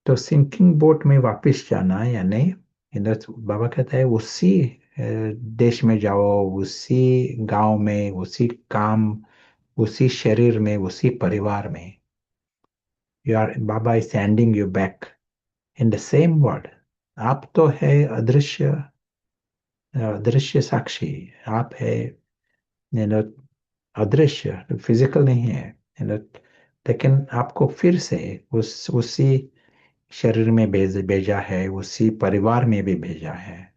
तो सिंकिंग बोट में वापस जाना या नहीं, बाबा कहता है उसी देश में जाओ, उसी गांव में, उसी काम, उसी शरीर में, उसी परिवार में। Baba is sending you back in the same word. आप तो है अदृश्य, अदृश्य साक्षी। आप है you know, अदृश्य, फिजिकल नहीं है, लेकिन आपको फिर से उसी शरीर में भेजा है, उसी परिवार में भी भेजा है।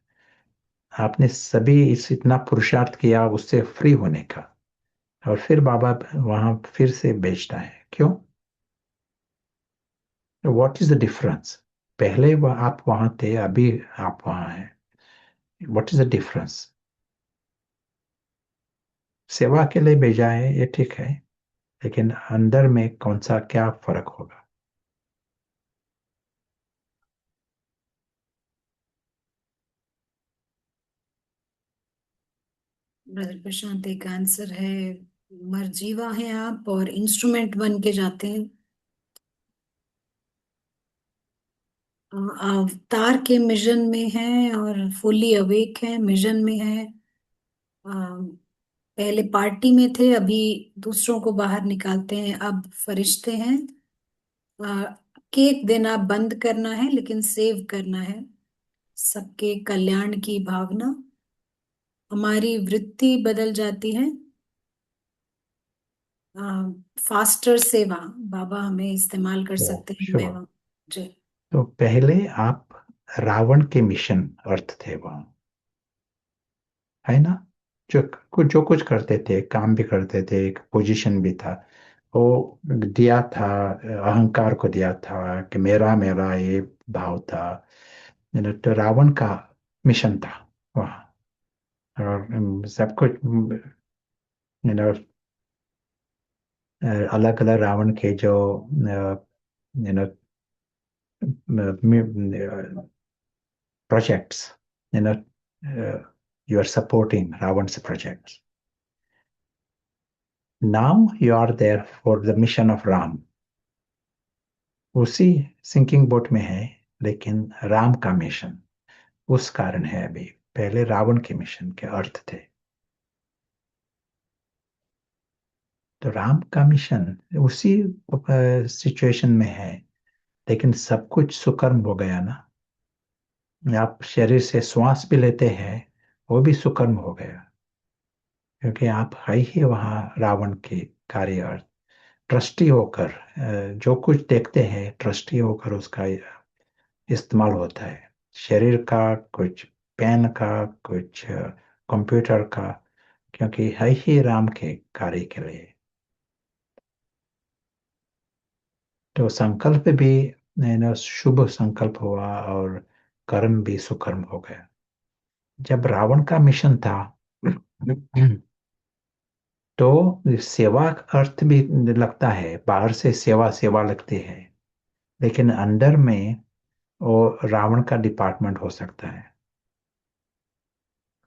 आपने सभी इस इतना पुरुषार्थ किया उससे फ्री होने का, और फिर बाबा वहां फिर से भेजता है। क्यों? What is the difference? पहले आप वहां थे, अभी आप वहां हैं। What is the difference? सेवा के लिए भेजा है ये ठीक है, लेकिन अंदर में कौन सा क्या फर्क होगा? ब्रदर प्रशांत, एक आंसर है, मर्जीवा है आप और इंस्ट्रूमेंट बन के जाते हैं। अवतार के मिशन में है और फुल्ली अवेक है, मिशन में है। पहले पार्टी में थे, अभी दूसरों को बाहर निकालते हैं, अब फरिश्ते हैं। केक देना बंद करना है, लेकिन सेव करना है, सबके कल्याण की भावना। हमारी वृत्ति बदल जाती है। फास्टर सेवा, बाबा हमें इस्तेमाल कर तो सकते हैं, मैं श्योर। जी। तो पहले आप रावण के मिशन अर्थ थे वहां, है ना? जो कुछ करते थे, काम भी करते थे, एक पोजीशन भी था, वो दिया था, अहंकार को दिया था कि मेरा मेरा ये भाव था। तो रावण का मिशन था वहाँ। और सब कुछ, अलग अलग रावण के जो you know projects, you know, you are supporting Ravan's projects. Now you are there for the mission of Ram. उसी सिंकिंग बोट में है, लेकिन राम का मिशन उस कारण है अभी। पहले रावण के मिशन के अर्थ थे, तो राम का मिशन उसी सिचुएशन में है, लेकिन सब कुछ सुकर्म हो गया ना। आप शरीर से श्वास भी लेते हैं, वो भी सुकर्म हो गया, क्योंकि आप है ही वहां रावण के कार्य। ट्रस्टी होकर जो कुछ देखते हैं, ट्रस्टी होकर उसका इस्तेमाल होता है, शरीर का कुछ, पेन का कुछ, कंप्यूटर का, क्योंकि है ही राम के कार्य के लिए। तो संकल्प भी शुभ संकल्प हुआ और कर्म भी सुकर्म हो गया। जब रावण का मिशन था तो सेवा अर्थ भी लगता है, बाहर से सेवा सेवा लगती है, लेकिन अंदर में वो रावण का डिपार्टमेंट हो सकता है।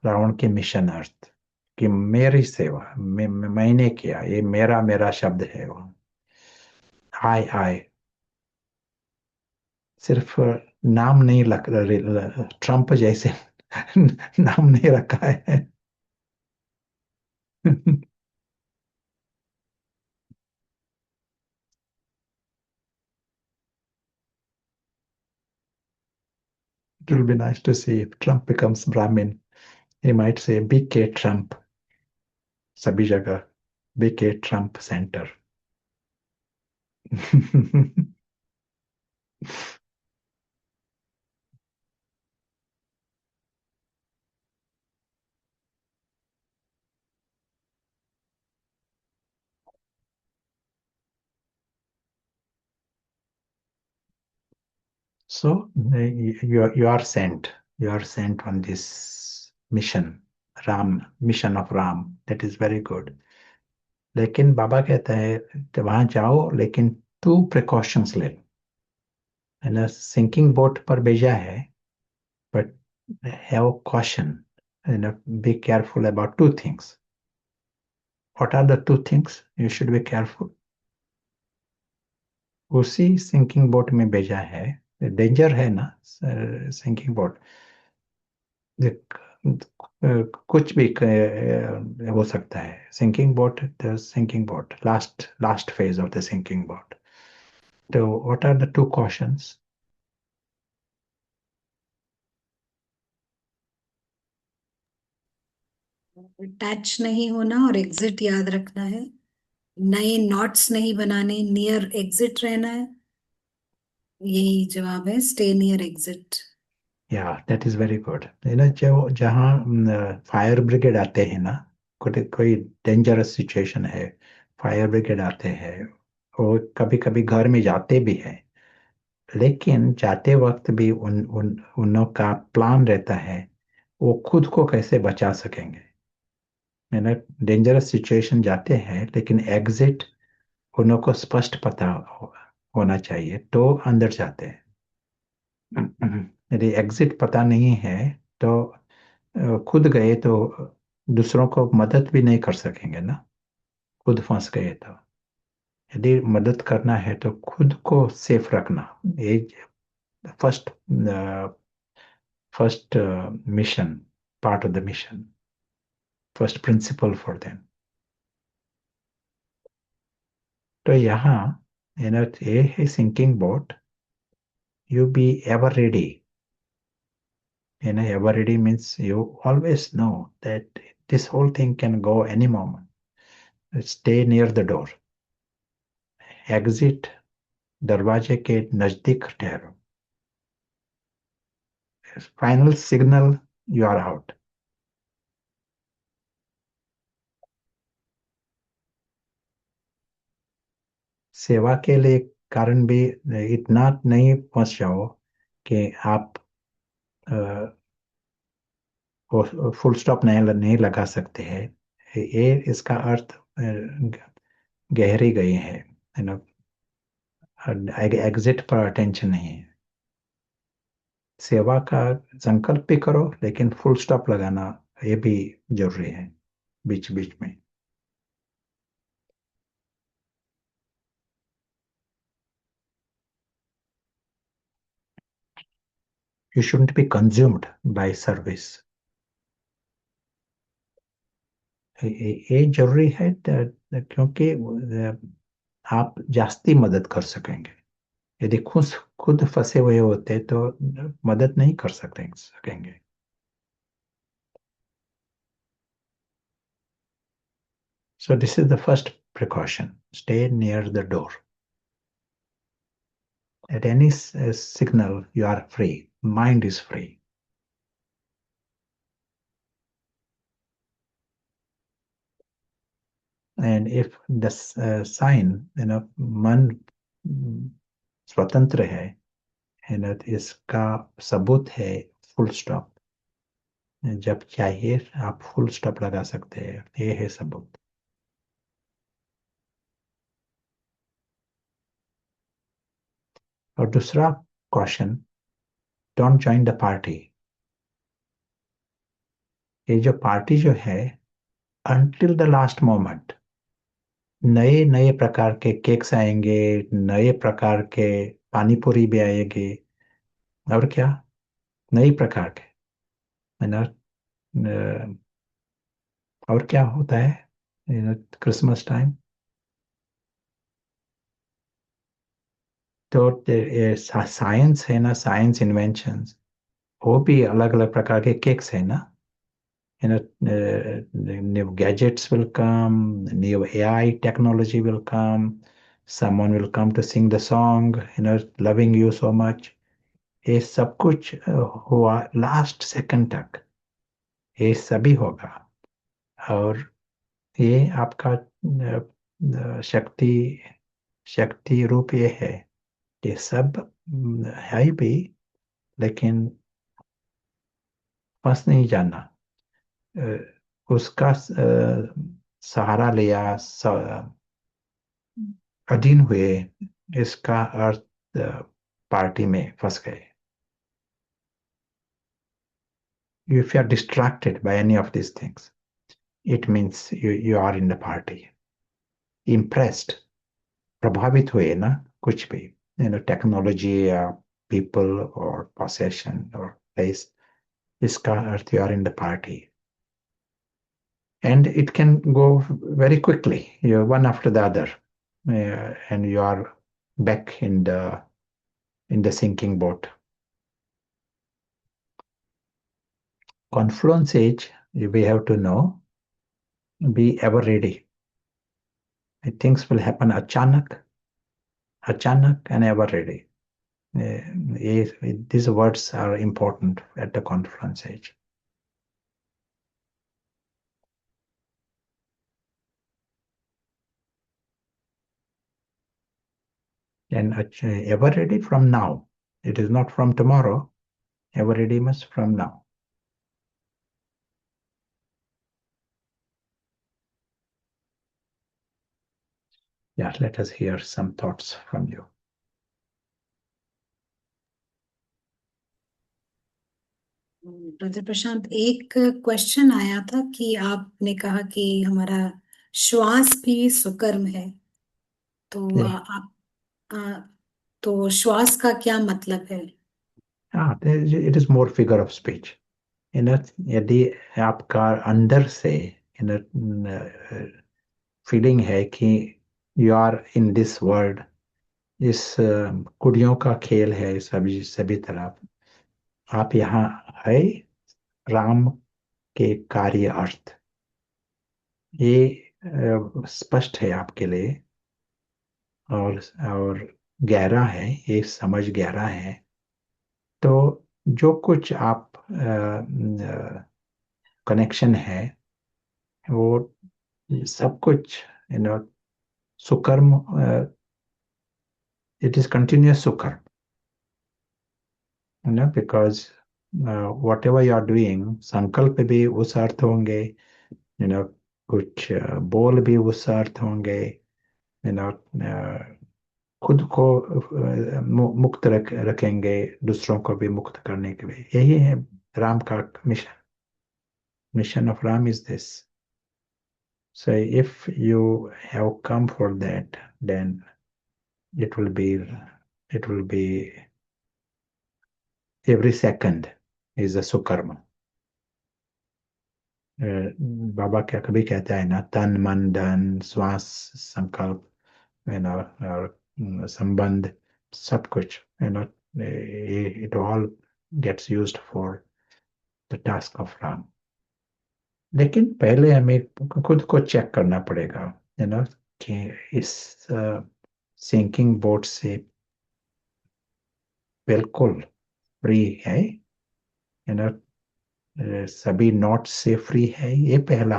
रावण के मिशन अर्थ कि मेरी सेवा मैंने किया, ये मेरा मेरा शब्द है। वो आई सिर्फ नाम नहीं लग, ट्रम्प जैसे नाम नहीं रखा है। It will be nice to see if Trump becomes Brahmin. He might say BK Trump सभी जगह, BK Trump Center. So you are sent. You are sent on this mission, Ram, mission of Ram. That is very good. लेकिन बाबा कहता है तो वहां जाओ, लेकिन 2 precautions ले लो। है ना, सिंकिंग बोट पर भेजा है, but have caution. You know, be careful about 2 things. What are the 2 things you should be careful? उसी सिंकिंग बोट में भेजा है, डेंजर है ना सिंकिंग बोट। कुछ भी हो सकता है। Sinking boat, the sinking boat, last phase of the sinking boat. तो what are the 2 cautions? Touch नहीं होना और एग्जिट याद रखना है। नए नॉट्स नहीं बनाने, नियर एग्जिट रहना है। यही जवाब है, स्टे नियर एग्जिट। या दैट इज वेरी गुड। है ना, जो जहाँ फायर ब्रिगेड आते हैं ना, कोई डेंजरस सिचुएशन है, फायर ब्रिगेड आते हैं, वो कभी कभी घर में जाते भी हैं, लेकिन जाते वक्त भी उन उन उनों का प्लान रहता है, वो खुद को कैसे बचा सकेंगे। है ना, डेंजरस सिचुएशन जाते हैं, लेकिन एग्जिट उन्हों को स्पष्ट पता होना चाहिए, तो अंदर जाते हैं। यदि एग्जिट पता नहीं है तो खुद गए तो दूसरों को मदद भी नहीं कर सकेंगे ना, खुद फंस गए तो। यदि मदद करना है तो खुद को सेफ रखना, ये first first mission, part of the mission, first principle for them. तो यहाँ ये है sinking boat, you be ever ready. Ever ready means you always know that this whole thing can go any moment. Stay near the door. Exit दरवाजे के नजदीक ठहरो। Final signal, you are out. सेवा के लिए कारण भी इतना नहीं फंस जाओ कि आप फुल स्टॉप नहीं लगा सकते हैं। ये इसका अर्थ गहरी गई है, यू नो, एग्जिट पर अटेंशन नहीं है। सेवा का संकल्प भी करो, लेकिन फुल स्टॉप लगाना ये भी जरूरी है बीच बीच में। You shouldn't be consumed by service. ये जरूरी है, क्योंकि आप जास्ती मदद कर सकेंगे। यदि खुद खुद फंसे हुए होते तो मदद नहीं कर सकेंगे। So this is the first precaution. Stay near the door. At any signal, you are free. Mind is free. And if the sign, मन स्वतंत्र है, इसका सबूत है फुल स्टॉप। जब चाहिए आप फुल स्टॉप लगा सकते हैं, ये है सबूत। और दूसरा question, don't join the party. ये जो पार्टी जो है, अनटिल द लास्ट मोमेंट नए नए प्रकार के केक्स आएंगे, नए प्रकार के पानी पूरी भी आएगी, और क्या, नई प्रकार के, है ना। और क्या होता है क्रिसमस टाइम, तो साइंस है ना, साइंस इन्वेंशंस, वो भी अलग अलग प्रकार के केक्स है ना। New gadgets will come, new AI technology will come, someone will come to sing the song, loving you so much। ये सब कुछ हुआ लास्ट सेकंड तक, ये सभी होगा। और ये आपका शक्ति शक्ति रूप ये है, ये सब है भी, लेकिन बस नहीं जाना, उसका सहारा लिया, अधीन हुए, इसका अर्थ पार्टी में फंस गए। If you are distracted by any of these things, it means you are in the party। Impressed, प्रभावित हुए ना, कुछ भी, टेक्नोलॉजी या people or possession or place, इसका अर्थ you are in the party। And it can go very quickly, you one after the other, and you are back in the sinking boat। Confluence age, we have to know, be ever ready। Things will happen achanak and ever ready। These words are important at the confluence age। And ever ready from now, it is not from tomorrow, ever ready means from now। Yeah, let us hear some thoughts from you। Brother Prashant, एक question आया था कि आपने कहा कि हमारा श्वास भी सुकर्म है, तो Yeah. आप आ, तो श्वास का क्या मतलब है? It is more figure of speech। यदि आपका अंदर से फीलिंग है कि you are in this world, इस कुड़ियों का खेल है सभी सभी तरफ, आप यहाँ है राम के कार्य अर्थ, ये स्पष्ट है आपके लिए, और गहरा है, ये समझ गहरा है। तो जो कुछ आप कनेक्शन है, वो सब कुछ सुकर्म, इट इज कंटिन्यूअस सुकर्म, because whatever you are doing, संकल्प भी उस अर्थ होंगे, कुछ बोल भी उस अर्थ होंगे, यू नो खुद को मुक्त रखेंगे, दूसरों को भी मुक्त करने के लिए। यही है राम का mission. Mission of Ram is this. So if you have come for that, then it will be it will be every second is a sukarma. बाबा क्या कभी कहता है ना, तन मन धन श्वास संकल्प, और संबंध, सब कुछ, it all gets used for the task of Ram. लेकिन पहले हमें खुद को चेक करना पड़ेगा, कि इस सिंकिंग बोट से बिल्कुल फ्री है, सभी नॉट से फ्री है। ये पहला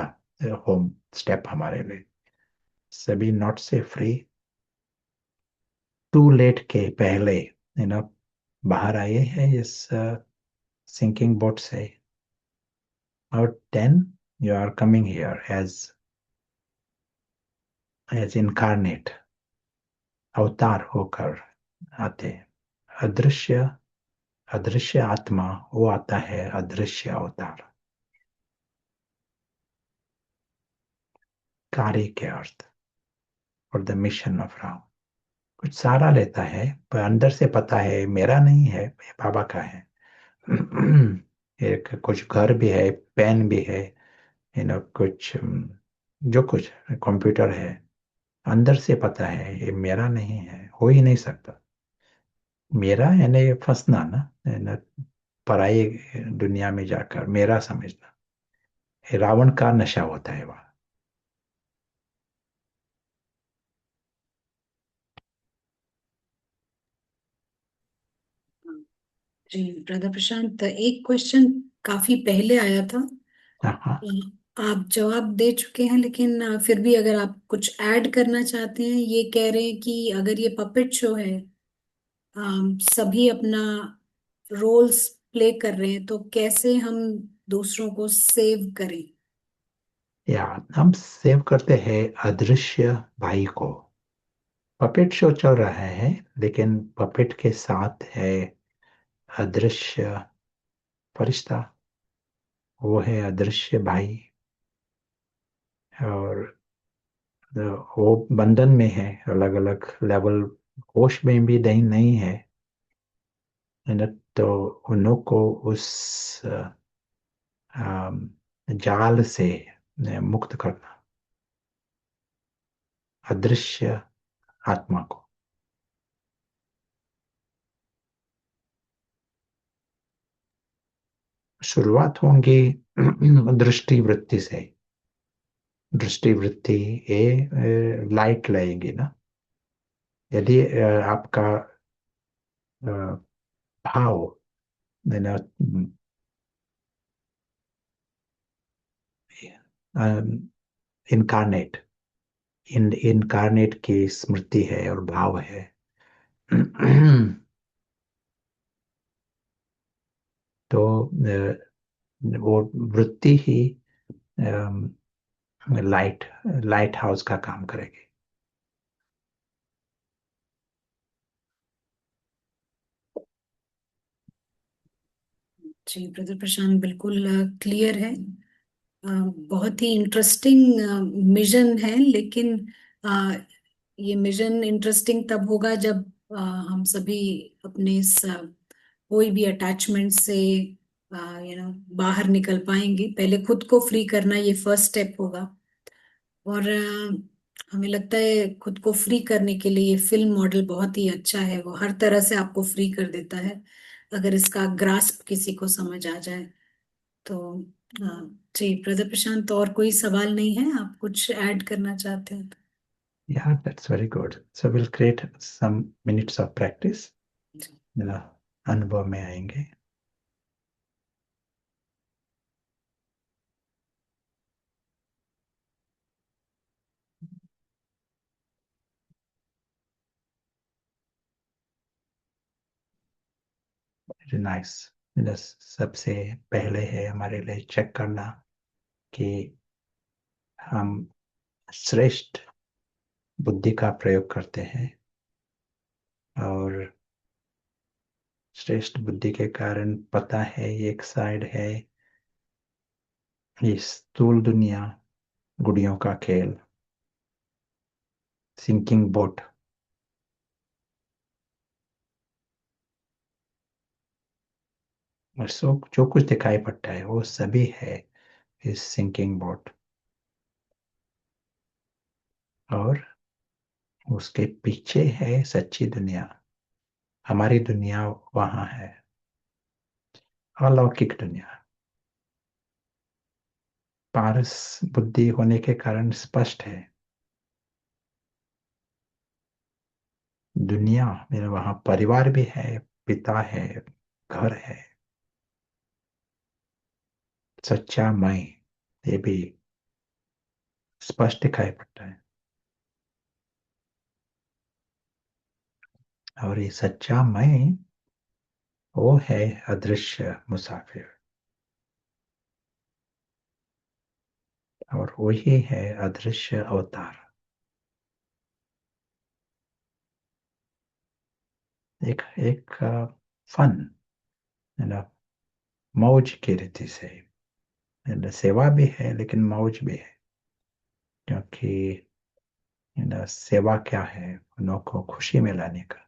होम स्टेप हमारे लिए। सभी नॉट से फ्री, टू लेट के पहले बाहर आए हैं इस सिंकिंग बोट से, और then you are coming here as incarnate, अवतार होकर आते। अदृश्य अदृश्य आत्मा वो आता है अदृश्य अवतार, कार्य के अर्थ और द मिशन ऑफ राम। कुछ सहारा लेता है, पर अंदर से पता है मेरा नहीं है, ये बाबा का है। एक कुछ घर भी है, पेन भी है, कुछ जो कुछ कंप्यूटर है, अंदर से पता है ये मेरा नहीं है, हो ही नहीं सकता। मेरा यानी फंसना ना, पराई दुनिया में जाकर मेरा समझना, ये रावण का नशा होता है वहां। जी ब्रदर प्रशांत, एक क्वेश्चन काफी पहले आया था। हाँ हाँ। आप जवाब दे चुके हैं, लेकिन फिर भी अगर आप कुछ ऐड करना चाहते हैं। ये कह रहे हैं कि अगर ये पपेट शो है, सभी अपना रोल्स प्ले कर रहे हैं, तो कैसे हम दूसरों को सेव करें। या हम सेव करते हैं अदृश्य भाई को। पपेट शो चल रहा है, लेकिन पपेट के साथ है अदृश्य फरिश्ता, वो है अदृश्य भाई। और वो बंधन में है, अलग अलग लेवल, होश में भी नहीं नहीं है ना। तो उन्हों को उस जाल से मुक्त करना, अदृश्य आत्मा को। शुरुआत होंगी दृष्टि वृत्ति से। दृष्टि वृत्ति ये लाइट लाएगी ना। यदि आपका भाव इनकारनेट, इनकारनेट की स्मृति है और भाव है, तो वो वृत्ति ही लाइट लाइट हाउस का काम करेगी। जी ब्रदर प्रशांत, बिल्कुल क्लियर है। बहुत ही इंटरेस्टिंग मिशन है, लेकिन अ, ये मिशन इंटरेस्टिंग तब होगा जब हम सभी अपने इस कोई भी अटैचमेंट से बाहर निकल पाएंगे। पहले खुद को फ्री करना ये फर्स्ट स्टेप होगा। और हमें लगता है खुद को फ्री करने के लिए ये फिल्म मॉडल बहुत ही अच्छा है। वो हर तरह से आपको फ्री कर देता है, अगर इसका ग्रास्प किसी को समझ आ जाए तो। जी ब्रदर प्रशांत, और कोई सवाल नहीं है? आप कुछ ऐड करना चाहते हैं तो? Yeah, that's very good. So we'll create some minutes of practice, जी। अनुभव में आएंगे। Very nice. सबसे पहले है हमारे लिए चेक करना कि हम श्रेष्ठ बुद्धि का प्रयोग करते हैं, और श्रेष्ठ बुद्धि के कारण पता है ये एक साइड है, ये स्थूल दुनिया, गुड़ियों का खेल, सिंकिंग बोट। और सो जो कुछ दिखाई पड़ता है वो सभी है इस सिंकिंग बोट, और उसके पीछे है सच्ची दुनिया। हमारी दुनिया वहां है, अलौकिक दुनिया। पारस बुद्धि होने के कारण स्पष्ट है, दुनिया मेरा वहां परिवार भी है, पिता है, घर है, सच्चा मैं, ये भी स्पष्ट दिखाई पड़ता है। और ये सच्चा मैं वो है अदृश्य मुसाफिर, और वही है अदृश्य अवतार। एक एक फन, है ना, मौज की रीति से, है ना, सेवा भी है लेकिन मौज भी है, क्योंकि है ना, सेवा क्या है, उन्हों को खुशी में लाने का।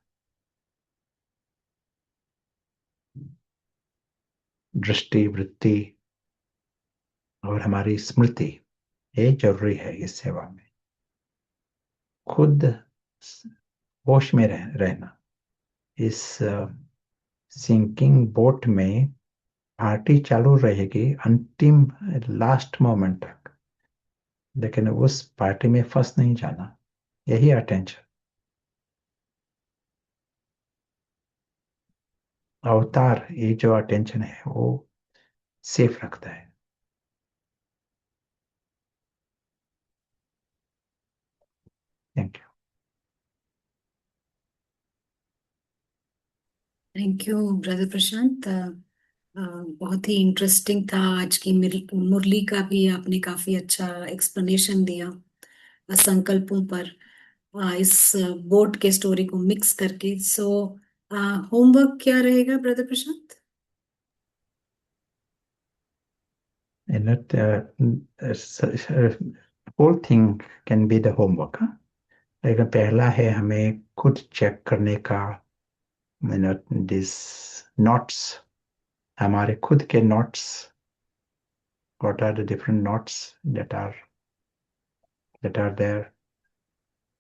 दृष्टि, वृत्ति और हमारी स्मृति, ये जरूरी है इस सेवा में। खुद होश में रहना, इस सिंकिंग बोट में पार्टी चालू रहेगी अंतिम लास्ट मोमेंट तक, लेकिन उस पार्टी में फंस नहीं जाना, यही अटेंशन। अवतार ये जो अटेंशन है वो सेफ रखता है। थैंक थैंक यू ब्रदर प्रशांत। बहुत ही इंटरेस्टिंग था। आज की मुरली का भी आपने काफी अच्छा एक्सप्लेनेशन दिया संकल्पों पर, इस बोट के स्टोरी को मिक्स करके। सो होमवर्क क्या रहेगा brother Prashant? You. Whole thing can be the homework. लेकिन पहला है हमें खुद चेक करने का, दिस नॉट्स, हमारे खुद के knots, what are the different knots that are there.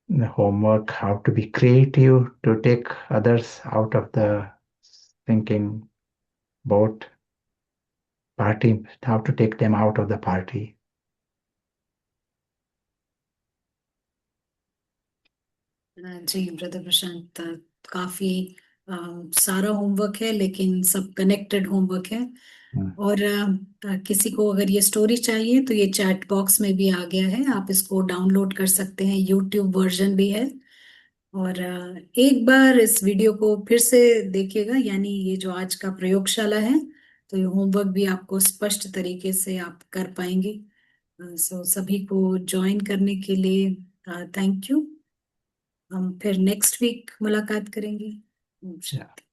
The homework, how to be creative to take others out of the thinking boat party, how to take them out of the party. जी brother Prashant, काफी सारा homework है लेकिन सब connected homework है। Hmm. और किसी को अगर ये स्टोरी चाहिए तो ये चैट बॉक्स में भी आ गया है, आप इसको डाउनलोड कर सकते हैं, यूट्यूब वर्जन भी है। और एक बार इस वीडियो को फिर से देखिएगा, यानी ये जो आज का प्रयोगशाला है, तो ये होमवर्क भी आपको स्पष्ट तरीके से आप कर पाएंगे। सो सभी को ज्वाइन करने के लिए थैंक यू। हम फिर नेक्स्ट वीक मुलाकात करेंगे। ओम Yeah. शांति।